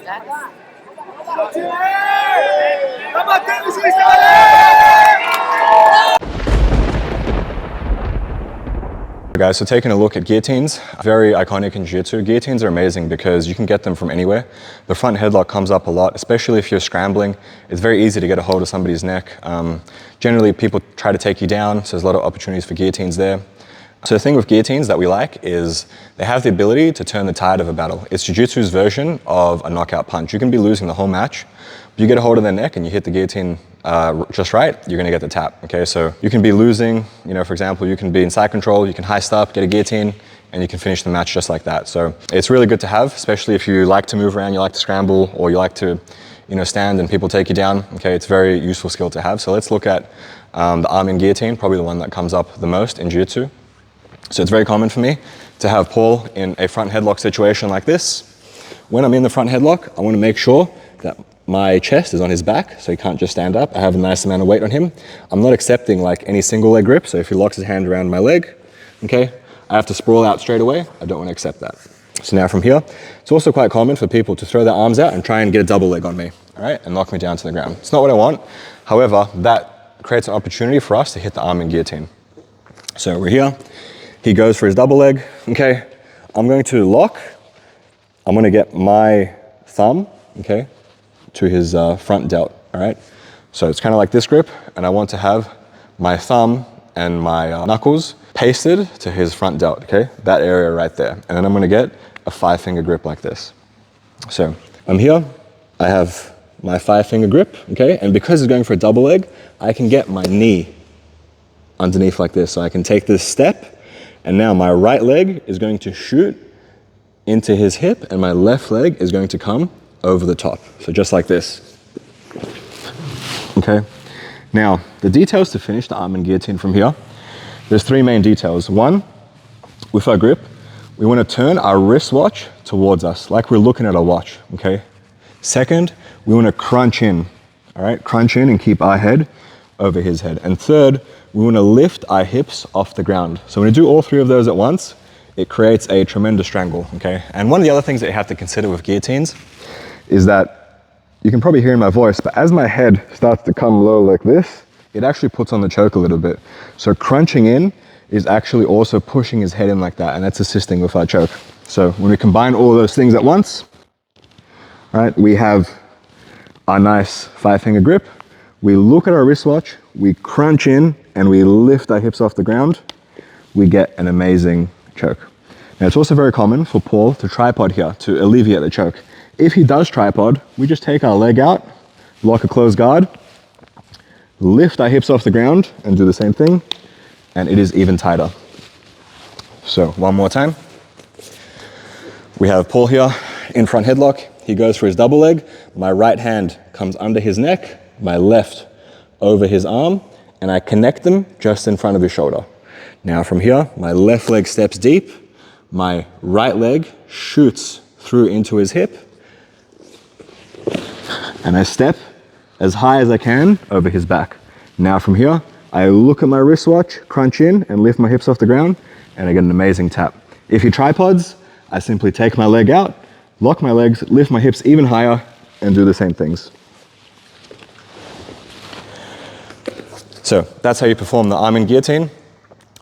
Guys, so taking a look at guillotines, very iconic in Jiu-Jitsu. Guillotines are amazing because you can get them from anywhere. The front headlock comes up a lot, especially if you're scrambling. It's very easy to get a hold of somebody's neck. Generally, people try to take you down, so there's a lot of opportunities for guillotines there. So the thing with guillotines that we like is they have the ability to turn the tide of a battle. It's Jiu-Jitsu's version of a knockout punch. You can be losing the whole match, but you get a hold of their neck and you hit the guillotine just right, you're gonna get the tap, okay? So you can be losing, you know, for example, you can be in side control, you can heist up, get a guillotine, and you can finish the match just like that. So it's really good to have, especially if you like to move around, you like to scramble, or you like to, you know, stand and people take you down, okay? It's a very useful skill to have. So let's look at the Arm-In Guillotine, probably the one that comes up the most in Jiu-Jitsu. So it's very common for me to have Paul in a front headlock situation like this. When I'm in the front headlock, I want to make sure that my chest is on his back, so he can't just stand up. I have a nice amount of weight on him. I'm not accepting like any single leg grip, so if he locks his hand around my leg, okay, I have to sprawl out straight away. I don't want to accept that. So now from here, it's also quite common for people to throw their arms out and try and get a double leg on me, all right, and knock me down to the ground. It's not what I want. However, that creates an opportunity for us to hit the Arm-In Guillotine. So we're here. He goes for his double leg, okay? I'm going to lock. I'm gonna get my thumb, okay, to his front delt, all right? So it's kind of like this grip, and I want to have my thumb and my knuckles pasted to his front delt, okay? That area right there. And then I'm gonna get a 5-finger grip like this. So I'm here, I have my 5-finger grip, okay? And because he's going for a double leg, I can get my knee underneath like this. So I can take this step, and now my right leg is going to shoot into his hip, and my left leg is going to come over the top. So just like this. Okay. Now, the details to finish the Arm-In Guillotine from here, there's 3 main details. One, with our grip, we want to turn our wristwatch towards us, like we're looking at a watch, okay? Second, we want to crunch in, all right? Crunch in and keep our head over his head. And third, we want to lift our hips off the ground. So when you do all 3 of those at once, it creates a tremendous strangle, okay? And one of the other things that you have to consider with guillotines is that, you can probably hear in my voice, but as my head starts to come low like this, it actually puts on the choke a little bit. So crunching in is actually also pushing his head in like that, and that's assisting with our choke. So when we combine all of those things at once, all right, we have our nice 5-finger grip, we look at our wristwatch, we crunch in, and we lift our hips off the ground, we get an amazing choke. Now it's also very common for Paul to tripod here to alleviate the choke. If he does tripod, we just take our leg out, lock a closed guard, lift our hips off the ground, and do the same thing, and it is even tighter. So one more time. We have Paul here in front headlock. He goes for his double leg. My right hand comes under his neck, my left over his arm, and I connect them just in front of his shoulder. Now from here, my left leg steps deep, my right leg shoots through into his hip, and I step as high as I can over his back. Now from here, I look at my wristwatch, crunch in, and lift my hips off the ground, and I get an amazing tap. If he tripods, I simply take my leg out, lock my legs, lift my hips even higher, and do the same things. So that's how you perform the Arm-In Guillotine.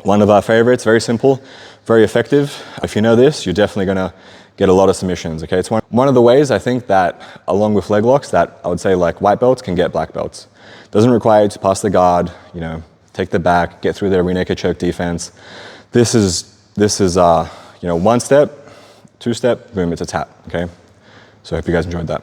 One of our favorites, very simple, very effective. If you know this, you're definitely gonna get a lot of submissions, okay? It's one of the ways I think that, along with leg locks, that I would say like white belts can get black belts. Doesn't require you to pass the guard, you know, take the back, get through their rear naked choke defense. This is you know, 1 step, 2 step, boom, it's a tap, okay? So I hope you guys enjoyed that.